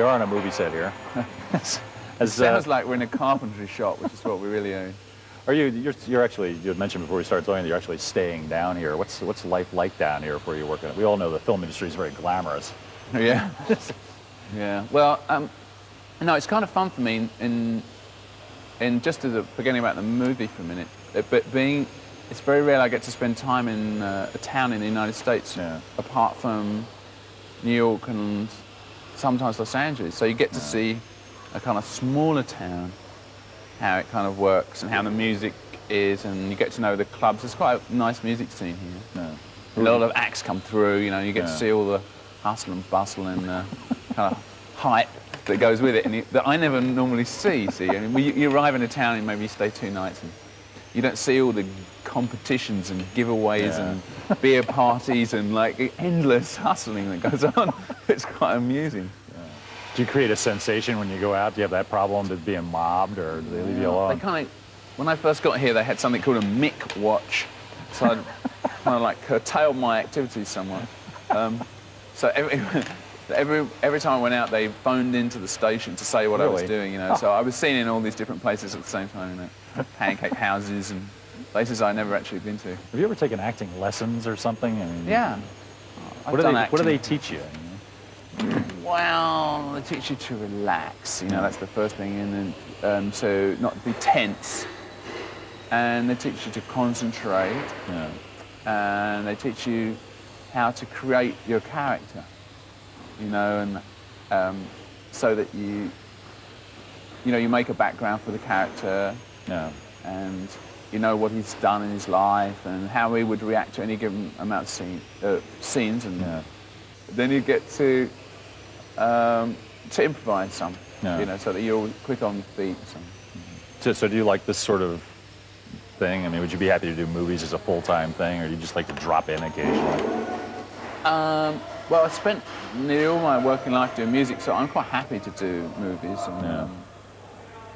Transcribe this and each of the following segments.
are on a movie set here. It sounds like we're in a carpentry shop, which is what we really own. Are you're actually, you had mentioned before we started talking that you're actually staying down here. What's life like down here for you working? We all know the film industry is very glamorous. Yeah. Yeah. Well, no, it's kind of fun for me in just forgetting about the movie for a minute, but it's very rare I get to spend time in a town in the United States, apart from New York and sometimes Los Angeles. So you get to see a kind of smaller town, how it kind of works and how the music is, and you get to know the clubs. There's quite a nice music scene here. A lot of acts come through, you know, you get to see all the hustle and bustle and kind of hype that goes with it, and that I never normally see. I mean, you arrive in a town and maybe you stay 2 nights, and you don't see all the competitions and giveaways and beer parties and like endless hustling that goes on. It's quite amusing. Do you create a sensation when you go out? Do you have that problem with being mobbed, or do they leave you alone? They kind of, when I first got here, they had something called a Mick watch, so I kind of like curtailed my activities somewhat. So every time I went out, they phoned into the station to say what I was doing, you know. So I was seen in all these different places at the same time, you know, pancake houses and places I'd never actually been to. Have you ever taken acting lessons or something? I mean, yeah. What do they teach you? Well, they teach you to relax, you know, that's the first thing, and then so not to be tense, and they teach you to concentrate, and they teach you how to create your character, you know, and so that you make a background for the character, and you know what he's done in his life and how he would react to any given amount of scenes, and then you get to improvise some, you know, so that you're quick on your feet. So do you like this sort of thing? I mean, would you be happy to do movies as a full-time thing, or do you just like to drop in occasionally? Well, I spent nearly all my working life doing music, so I'm quite happy to do movies. And,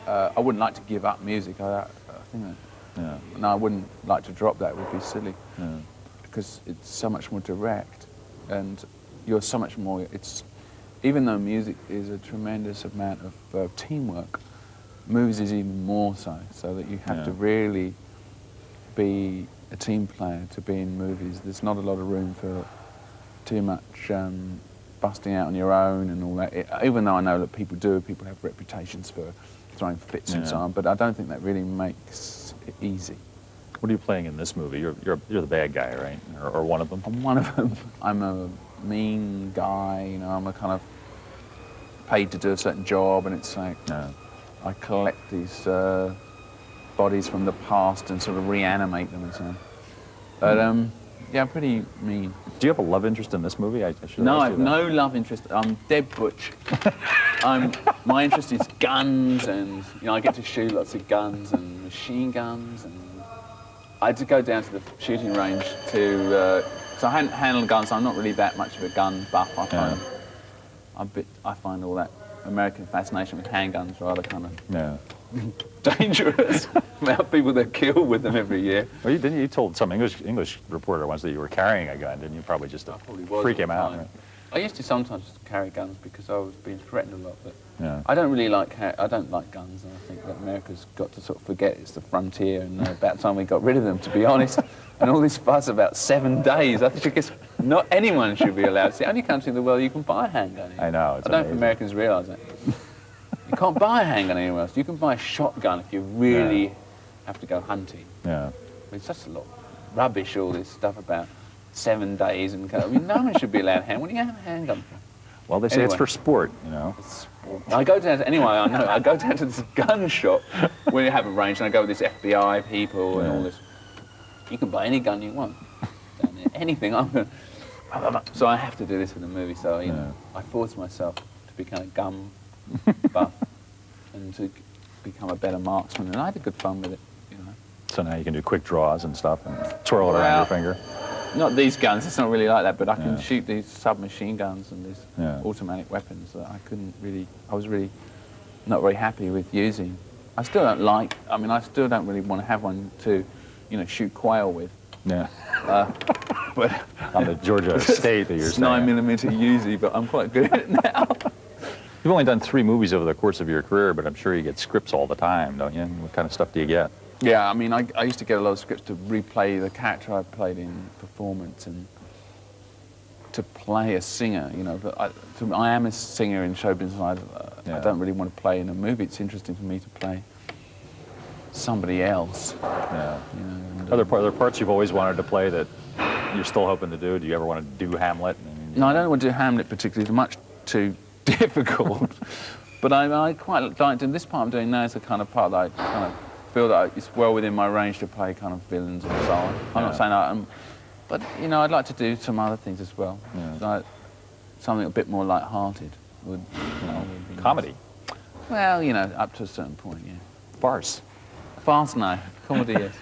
I wouldn't like to give up music. I think that, no, I wouldn't like to drop that. It would be silly, because it's so much more direct, and you're so much more. Even though music is a tremendous amount of teamwork, movies is even more so. So that you have to really be a team player to be in movies. There's not a lot of room for too much busting out on your own and all that. Even though I know that people have reputations for throwing fits and so on, but I don't think that really makes it easy. What are you playing in this movie? You're the bad guy, right? Or one of them? I'm one of them. I'm a mean guy, you know. I'm a kind of paid to do a certain job, and it's like I collect these bodies from the past and sort of reanimate them and so on. But yeah, I'm pretty mean. Do you have a love interest in this movie? No, I have no love interest. I'm dead butch. My interest is guns, and you know, I get to shoot lots of guns and machine guns, and I had to go down to the shooting range to. So I hadn't handled guns. So I'm not really that much of a gun buff. I find all that American fascination with handguns rather kind of dangerous. About people that kill with them every year. Well, you told some English reporter once that you were carrying a gun, didn't you? Probably just to freak him out. Right? I used to sometimes carry guns because I was being threatened a lot, but I don't really like guns, and I think that America's got to sort of forget it's the frontier, and about time we got rid of them, to be honest. And all this fuss about 7 days, I think not anyone should be allowed. It's the only country in the world you can buy a handgun in. I know, it's I don't know if Americans realise that. You can't buy a handgun anywhere else. You can buy a shotgun if you really have to go hunting. I mean, it's just a lot of rubbish, all this stuff about 7 days, and I mean, no one should be allowed a handgun. What do you have a handgun for? Well, they say it's for sport, you know. I go down to, anyway, I know, I go down to this gun shop where you have a range, and I go with this FBI people and all this. You can buy any gun you want down there, anything. So I have to do this for the movie, so, you know, I force myself to become a gun buff and to become a better marksman, and I had good fun with it, you know. So now you can do quick draws and stuff and twirl it around your finger. Not these guns, it's not really like that, but I can shoot these submachine guns and these automatic weapons that I was really not very happy with using. I still don't really want to have one to, you know, shoot quail with. Yeah. But on the Georgia State that you're saying. 9mm Uzi, but I'm quite good at it now. You've only done 3 movies over the course of your career, but I'm sure you get scripts all the time, don't you? What kind of stuff do you get? Yeah, I mean, I used to get a lot of scripts to replay the character I played in performance and to play a singer, you know. But I am a singer in show business. I don't really want to play in a movie. It's interesting for me to play somebody else. Yeah. You know, and, Are there parts you've always wanted to play that you're still hoping to do? Do you ever want to do Hamlet? No, I don't want to do Hamlet particularly. It's much too difficult. But I quite like doing this part I'm doing now is the kind of part that I kind of feel that it's well within my range to play kind of villains and so on. I'm not saying that, but you know, I'd like to do some other things as well. Yeah. Like something a bit more light-hearted would be Comedy? Nice. Well, you know, up to a certain point, yeah. Farce? Farce, no. Comedy, yes.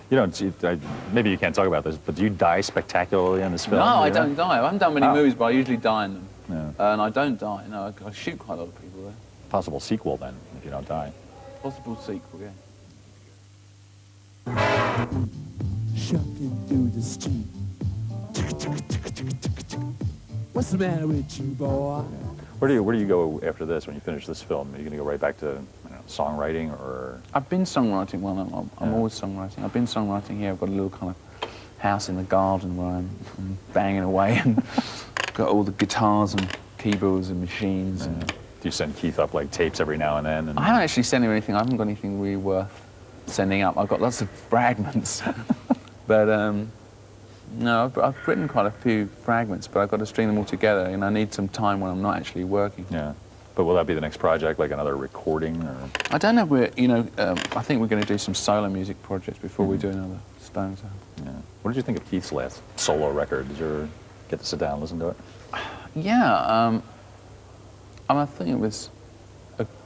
You don't, maybe you can't talk about this, but do you die spectacularly in this film? No, I don't die. I haven't done many Oh. movies, but I usually die in them. Yeah. And I don't die. No, I shoot quite a lot of people there. Possible sequel then, if you don't die. Possible sequel, yeah. Shucking through the street. What's the matter with you, boy? Where do you go after this when you finish this film? Are you going to go right back to songwriting or? I've been songwriting. Well, I'm always songwriting. I've been songwriting here. I've got a little kind of house in the garden where I'm banging away and got all the guitars and keyboards and machines. And Do you send Keith up like tapes every now and then? And I haven't actually sent him anything. I haven't got anything really worth sending up. I've got lots of fragments. But no, I've written quite a few fragments, but I've got to string them all together, and I need some time when I'm not actually working. Yeah. But will that be the next project, like another recording? Or? I don't know if we're, you know, I think we're going to do some solo music projects before we do another Stones album. Yeah. What did you think of Keith's last solo record? Did you ever get to sit down and listen to it? Yeah, I think it was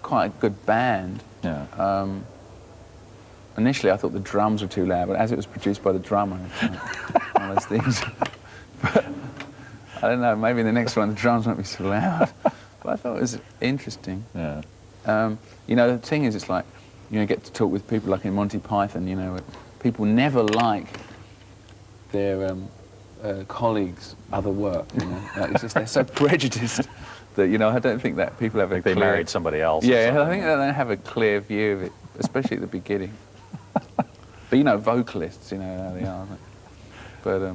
quite a good band. Yeah. Initially, I thought the drums were too loud, but as it was produced by the drummer, it's like one of those things. But I don't know, maybe the next one the drums won't be so loud. But I thought it was interesting. Yeah. You know, the thing is, it's like, you know, get to talk with people like in Monty Python, you know, people never like their colleagues' other work, you know. It's just, they're so prejudiced that, you know, I don't think that people have a They married somebody else. Yeah, I think they don't have a clear view of it, especially at the beginning. But, you know, vocalists, you know how they are. But,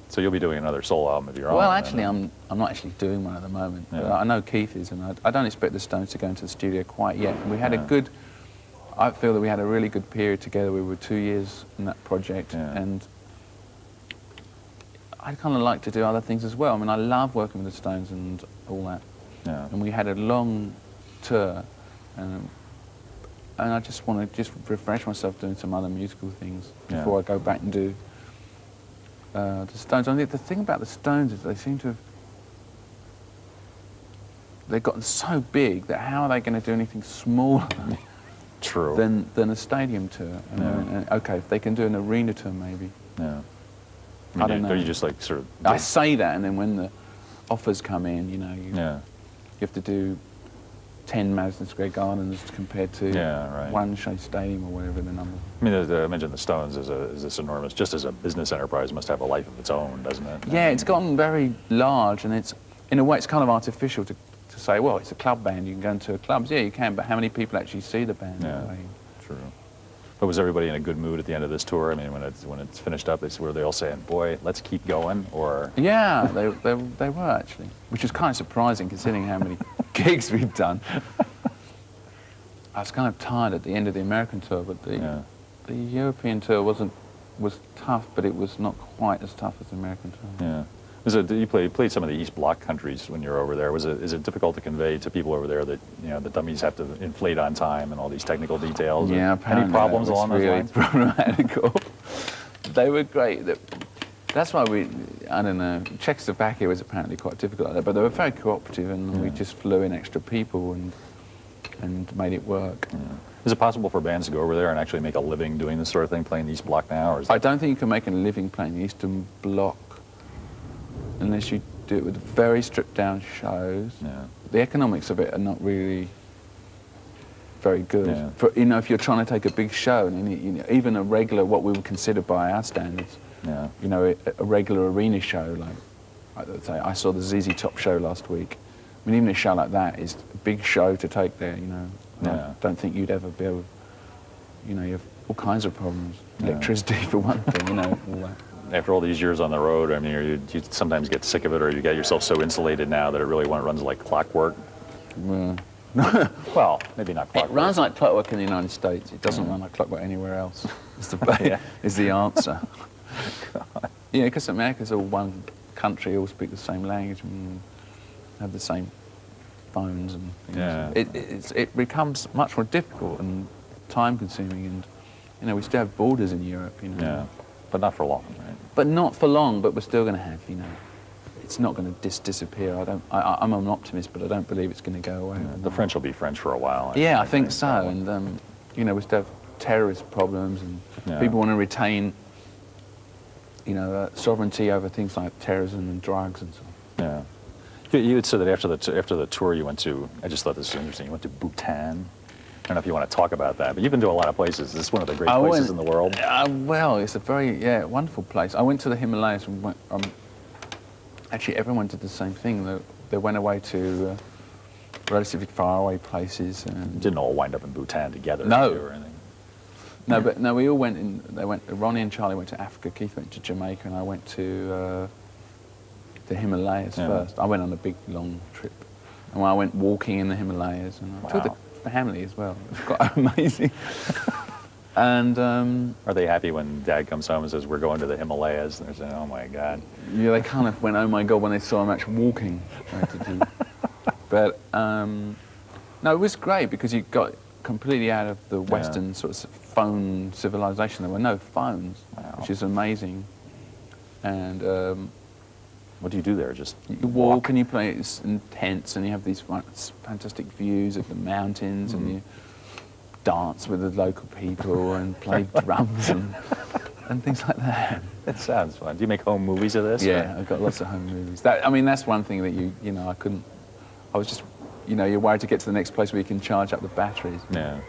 So you'll be doing another solo album of your own? well, actually, I'm not actually doing one at the moment. Yeah. But I know Keith is, and I don't expect the Stones to go into the studio quite yet. And we had a good, I feel that we had a really good period together. We were 2 years in that project, and I'd kind of like to do other things as well. I mean, I love working with the Stones and all that. Yeah. And we had a long tour, and I just want to just refresh myself doing some other musical things before I go back and do the Stones. I think the thing about the Stones is they seem to have, they've gotten so big that how are they going to do anything smaller True. than a stadium tour? And, okay, if they can do an arena tour, maybe. Yeah. I don't know. Are you just like sort of? I say that, and then when the offers come in, you know, you have to do 10 Madison Square Gardens compared to one Shea Stadium or whatever the number. I mean, I mentioned the Stones is this enormous, just as a business enterprise, must have a life of its own, doesn't it? Yeah, it's gotten very large, and it's, in a way, it's kind of artificial to say, well, it's a club band, you can go into clubs. Yeah, you can, but how many people actually see the band? Yeah, true. But was everybody in a good mood at the end of this tour? I mean, when it's finished up, were they all saying, boy, let's keep going, or? Yeah, they were actually, which was kind of surprising considering how many gigs we've done. I was kind of tired at the end of the American tour, but the European tour was tough, but it was not quite as tough as the American tour. Yeah. You played some of the East Bloc countries when you were over there. Is it difficult to convey to people over there that, you know, the dummies have to inflate on time and all these technical details? Yeah, apparently any problems that was along those really lines? problematical. They were great. That's why I don't know, Czechoslovakia was apparently quite difficult like that, but they were very cooperative, and we just flew in extra people and made it work. Yeah. Is it possible for bands to go over there and actually make a living doing this sort of thing, playing the East Bloc now? Or is I don't think you can make a living playing the Eastern Bloc unless you do it with very stripped down shows. Yeah. The economics of it are not really very good. Yeah. For, you know, if you're trying to take a big show, and you know, even a regular, what we would consider by our standards, you know, a regular arena show, like I saw the ZZ Top show last week, mean, even a show like that is a big show to take there, you know. Yeah. I don't think you'd ever be able, you know, you have all kinds of problems. Electricity for one thing, you know, all that. After all these years on the road, I mean, you sometimes get sick of it, or you get yourself so insulated now that it really runs like clockwork. Well, Well, maybe not clockwork. it runs like clockwork in the United States. It doesn't run like clockwork anywhere else. Is the answer. Yeah, because America's all one country, all speak the same language and have the same phones and things. Yeah. It becomes much more difficult and time-consuming, and you know we still have borders in Europe, you know. Yeah, but not for long, right? But not for long. But we're still going to have, you know. It's not going to disappear. I'm an optimist, but I don't believe it's going to go away. Yeah, the French will be French for a while. I think so. And you know, we still have terrorist problems, and people want to retain, you know, sovereignty over things like terrorism and drugs and so on. Yeah. You had said that after the tour you went to, I just thought this was interesting. You went to Bhutan. I don't know if you want to talk about that, but you've been to a lot of places. This is one of the great places in the world. Well, it's a very wonderful place. I went to the Himalayas and went. Actually, everyone did the same thing. They went away to relatively far away places. And Didn't all wind up in Bhutan together? No. Or anything. No, we all went in. Ronnie and Charlie went to Africa. Keith went to Jamaica, and I went to the Himalayas first. I went on a big long trip, and I went walking in the Himalayas, and I took the family as well. It was quite amazing. And are they happy when Dad comes home and says we're going to the Himalayas? And they're saying, "Oh my God." Yeah, they kind of went, "Oh my God," when they saw him actually walking. But no, it was great because you got completely out of the Western sort of phone civilization. There were no phones, which is amazing. And what do you do there? Just you walk and you play in tents, and you have these fantastic views of the mountains, and you dance with the local people and play drums and things like that. It sounds fun. Do you make home movies of this? Yeah, I've got lots of home movies. I mean, that's one thing that you know, I was just, you know, you're worried to get to the next place where you can charge up the batteries. Yeah.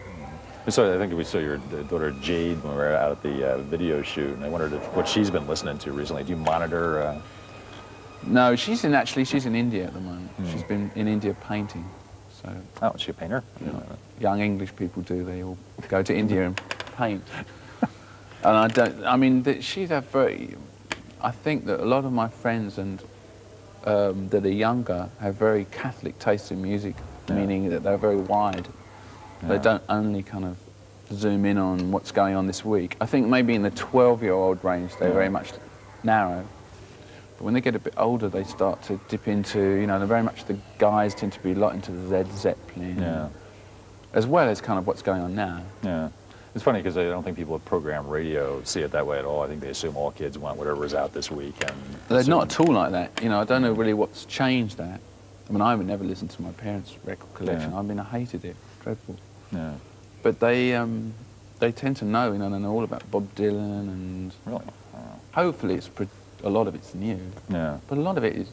So I think we saw your daughter Jade when we were out at the video shoot, and I wondered what she's been listening to recently. Do you monitor? No, she's in India at the moment. She's been in India painting. So. Oh, is she a painter? You know, young English people do. They all go to India and paint. And she's a very. I think that a lot of my friends and that are younger have very Catholic taste in music, meaning that they're very wide. They don't only kind of zoom in on what's going on this week. I think maybe in the 12-year-old range they're very much narrow. But when they get a bit older, they start to dip into, you know, they're very much, the guys tend to be a lot into the Led Zeppelin, as well as kind of what's going on now. Yeah. It's funny because I don't think people at program radio see it that way at all. I think they assume all kids want whatever's out this week. And they're not at all like that. You know, I don't know really what's changed that. I mean, I would never listen to my parents' record collection. Yeah. I mean, I hated it. Dreadful. Yeah. But they tend to know, you know, they know all about Bob Dylan and... Really? Hopefully a lot of it's new. Yeah. But a lot of it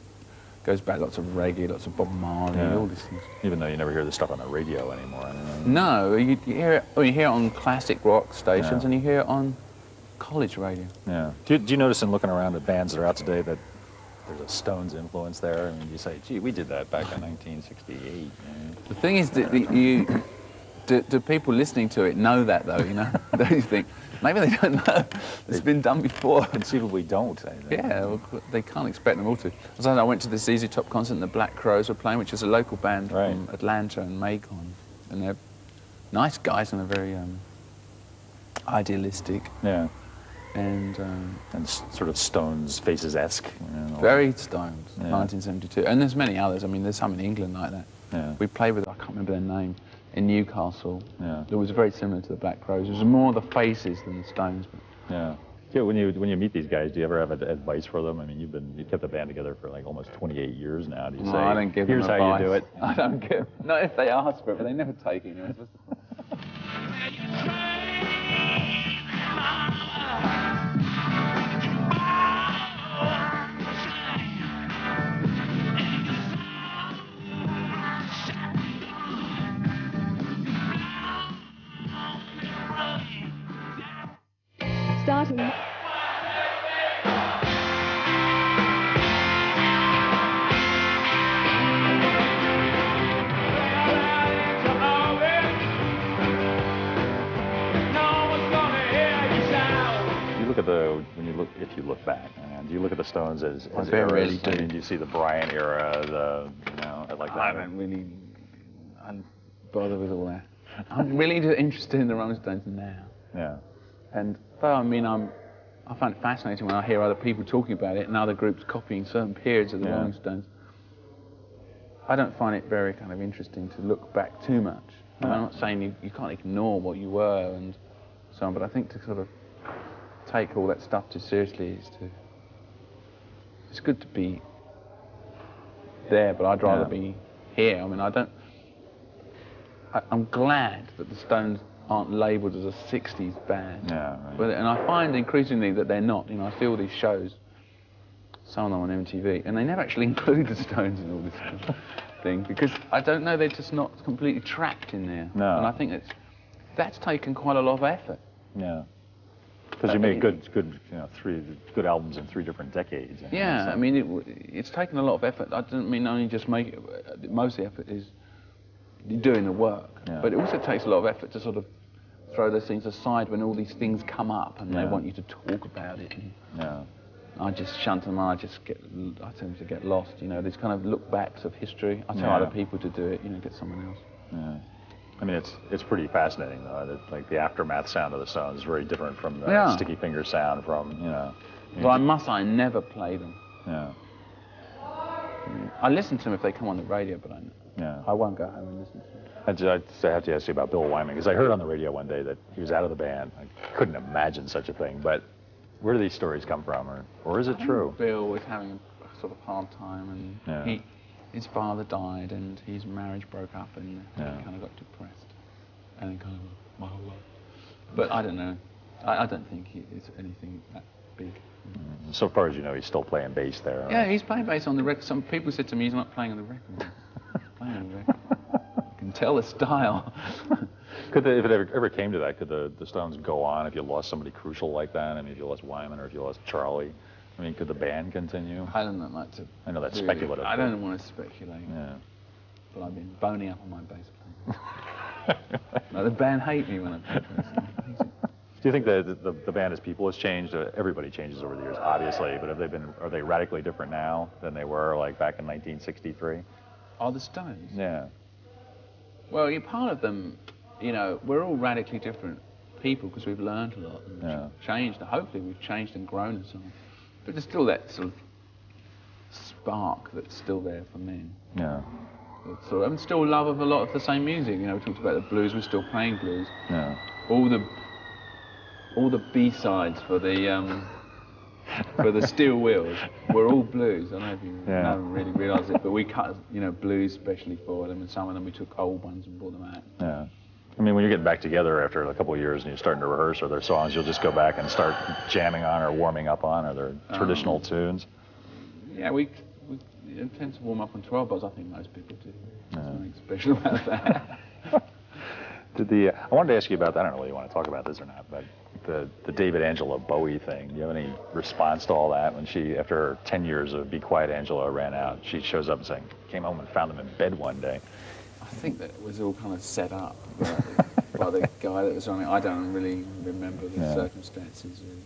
goes back, lots of reggae, lots of Bob Marley, all these things. Even though you never hear this stuff on the radio anymore. I mean, no, you hear it on classic rock stations and you hear it on college radio. Yeah. Do you notice in looking around at bands that are out today that there's a Stones influence there? I mean, you say, gee, we did that back in 1968. The thing is that do people listening to it know that, though, you know? Don't you think? Maybe they don't know. It's been done before. Conceivably don't. I think. Yeah, well, they can't expect them all to. I went to the ZZ Top concert and the Black Crowes were playing, which is a local band from Atlanta and Macon. And they're nice guys and they're very idealistic. Yeah. And sort of Stones, Faces-esque. You know, very Stones, 1972. And there's many others. I mean, there's some in England like that. Yeah. We played with, I can't remember their name, in Newcastle. Yeah. It was very similar to the Black Crowes. It was more the Faces than the Stones. But. Yeah. Yeah, when you meet these guys, do you ever have advice for them? I mean, you've kept the band together for like almost 28 years now. Do you say, I don't give them here's advice. how you do it? I don't give. Not if they ask for it, but they never take it. You know? Starting. look at if you look back, and do you look at the Stones as very eras? rarely do. I mean, do you see the Brian era, like that? I don't really bother with all that. I'm really interested in the Rolling Stones now. Yeah. And though I mean I find it fascinating when I hear other people talking about it and other groups copying certain periods of the Rolling Stones. I don't find it very kind of interesting to look back too much. I mean, I'm not saying you can't ignore what you were and so on, but I think to sort of take all that stuff too seriously it's good to be there, but I'd rather be here. I mean, I'm glad that the Stones aren't labelled as a 60s band. Yeah, right. And I find increasingly that they're not. You know, I see all these shows, some of them on MTV, and they never actually include the Stones in all this kind of thing, because I don't know, they're just not completely trapped in there. No. And I think that's taken quite a lot of effort. Yeah. Because you made good three good albums in 3 different decades. Yeah, I mean, it's taken a lot of effort. I don't mean only just make it, most of the effort is doing the work, but it also takes a lot of effort to sort of throw those things aside when all these things come up and they want you to talk about it. And I just shunt them, I tend to get lost, you know, these kind of look backs of history. I tell other people to do it, you know, get someone else. Yeah. I mean, it's pretty fascinating, though. That, like, the aftermath sound of the Stones is very different from the Sticky Fingers sound from, you know. But I never play them. Yeah. I listen to them if they come on the radio, but I won't go home and listen to them. I have to ask you about Bill Wyman, because I heard on the radio one day that he was out of the band. I couldn't imagine such a thing, but where do these stories come from, or is it true? Bill was having a sort of hard time, and his father died, and his marriage broke up, and he kind of got depressed, and then kind of my whole life. But I don't know. I don't think it's anything that big. So far as you know, he's still playing bass there. Right? Yeah, he's playing bass on the record. Some people said to me he's not playing on the record. He's playing on the record. You can tell the style. If it ever came to that, could the Stones go on if you lost somebody crucial like that? I mean, if you lost Wyman or if you lost Charlie, I mean, could the band continue? I don't like to. I know that's speculative. I don't want to speculate. Yeah. But I've been boning up on my bass playing. No, the band hate me when I play bass. Do you think that the band as people has changed? Everybody changes over the years, obviously, but are they radically different now than they were like back in 1963? Are the Stones? Yeah. Well, you're part of them. You know, we're all radically different people because we've learned a lot and changed. Hopefully, we've changed and grown and so on. But there's still that sort of spark that's still there for me. Yeah. So I'm still love of a lot of the same music. You know, we talked about the blues. We're still playing blues. Yeah. All the B-sides for the Steel Wheels were all blues. I don't know if you really realise it, but we cut, you know, blues especially for them, and some of them we took old ones and brought them out. Yeah. I mean, when you're getting back together after a couple of years and you're starting to rehearse, are there songs you'll just go back and start jamming on or warming up on? Are there traditional tunes? Yeah, we tend to warm up on 12 bars. I think most people do. There's nothing special about that. I wanted to ask you about that. I don't know whether you want to talk about this or not, but the David Angela Bowie thing. Do you have any response to all that? When she, after her 10 years of Be Quiet Angela ran out, she shows up and saying, came home and found them in bed one day. I think that it was all kind of set up by the guy that was running. I don't really remember the circumstances. Really.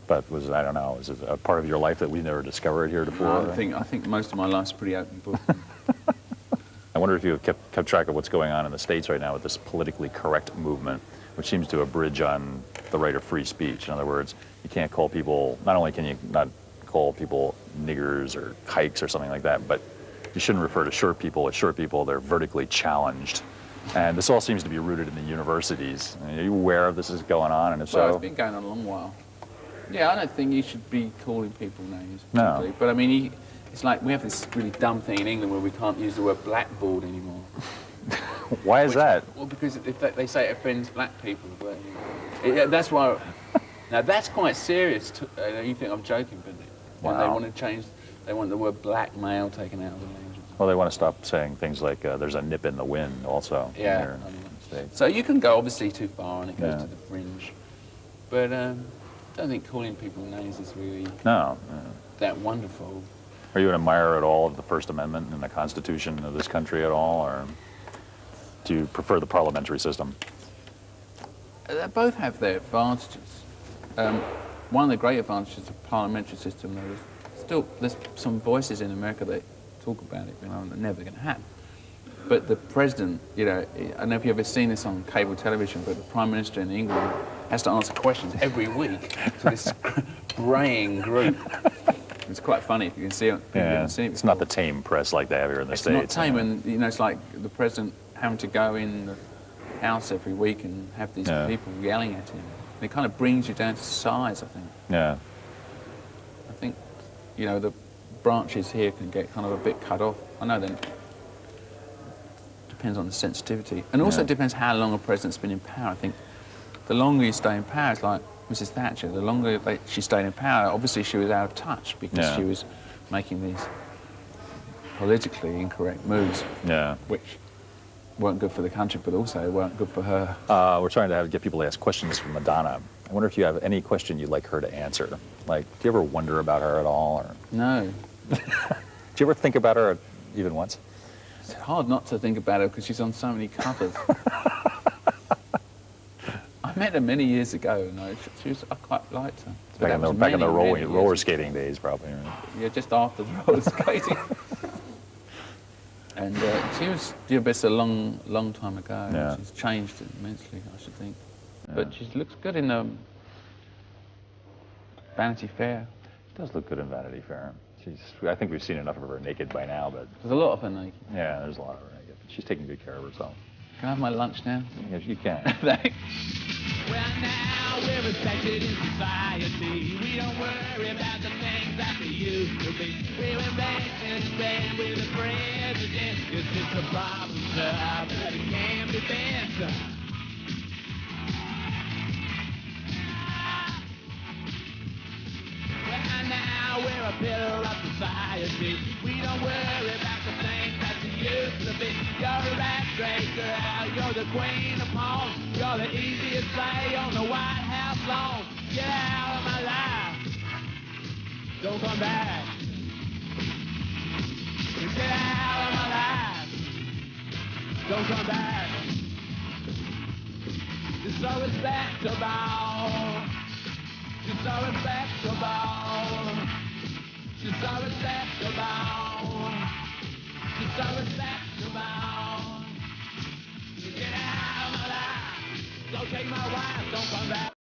But I don't know, is it a part of your life that we never discovered heretofore? No, I think most of my life's pretty open book. I wonder if you have kept track of what's going on in the States right now with this politically correct movement, which seems to abridge on the right of free speech. In other words, you can't call people, not only can you not call people niggers or kikes or something like that, but you shouldn't refer to short people as short people. They're vertically challenged. And this all seems to be rooted in the universities. I mean, are you aware of this is going on? And if Well, so, it's been going on a long while. Yeah, I don't think you should be calling people names. No. Particularly. But I mean, it's like we have this really dumb thing in England where we can't use the word blackboard anymore. why is that? Well, because they say it offends black people. But that's why. Now that's quite serious. You think I'm joking, but Wow. they want to change. They want the word black male taken out of the language. Well, they want to stop saying things like there's a nip in the wind also Yeah. here in the States. So you can go obviously too far and it goes Yeah. to the fringe. But I don't think calling people names is really No. that wonderful. Are you an admirer at all of the First Amendment and the Constitution of this country at all, or do you prefer the parliamentary system? They both have their advantages. one of the great advantages of the parliamentary system, there's some voices in America that talk about it, you know, and they're never going to happen. But the president, you know, I don't know if you've ever seen this on cable television, but the Prime Minister in England has to answer questions every week to this braying group. It's quite funny if you can see it. Yeah, Seen it it's not the tame press like they have here in the States. It's not tame, and you know, it's like the president having to go in the house every week and have these people yelling at him. It kind of brings you down to size, I think. Yeah. I think, you know, the branches here can get kind of a bit cut off. I know then. Depends on the sensitivity, and also it depends how long a president's been in power. I think the longer you stay in power, it's like Mrs. Thatcher. The longer she stayed in power, obviously she was out of touch because she was making these politically incorrect moves, which weren't good for the country, but also weren't good for her. We're trying to get people to ask questions from Madonna. I wonder if you have any question you'd like her to answer. Like, do you ever wonder about her at all? Or? No. Do you ever think about her even once? It's hard not to think about her because she's on so many covers. I met her many years ago, and I quite liked her. Back in the roller skating days, probably. Right? Yeah, just after the roller skating. And she was just a long time ago. Yeah. She's changed immensely, I should think. Yeah. But she looks good in Vanity Fair. She does look good in Vanity Fair. I think we've seen enough of her naked by now, but... There's a lot of her naked. Yeah, there's a lot of her naked. But she's taking good care of herself. Can I have my lunch now? Yes, you can. Thanks. Well, now we're respected in society. We don't worry about the things that we used to be. We went back and stand with the president. It's just a problem, sir, but it can be better. Now we're a pillar of society. We don't worry about the things that you used to be. You're a rat racer, you're the queen of pawn. You're the easiest play on the White House lawn. Get out of my life. Don't come back. Get out of my life. Don't come back. You're so respectable. She's so respectable. She's so respectable. She's so respectable. Get out of my life. Don't take my wife. Don't come back.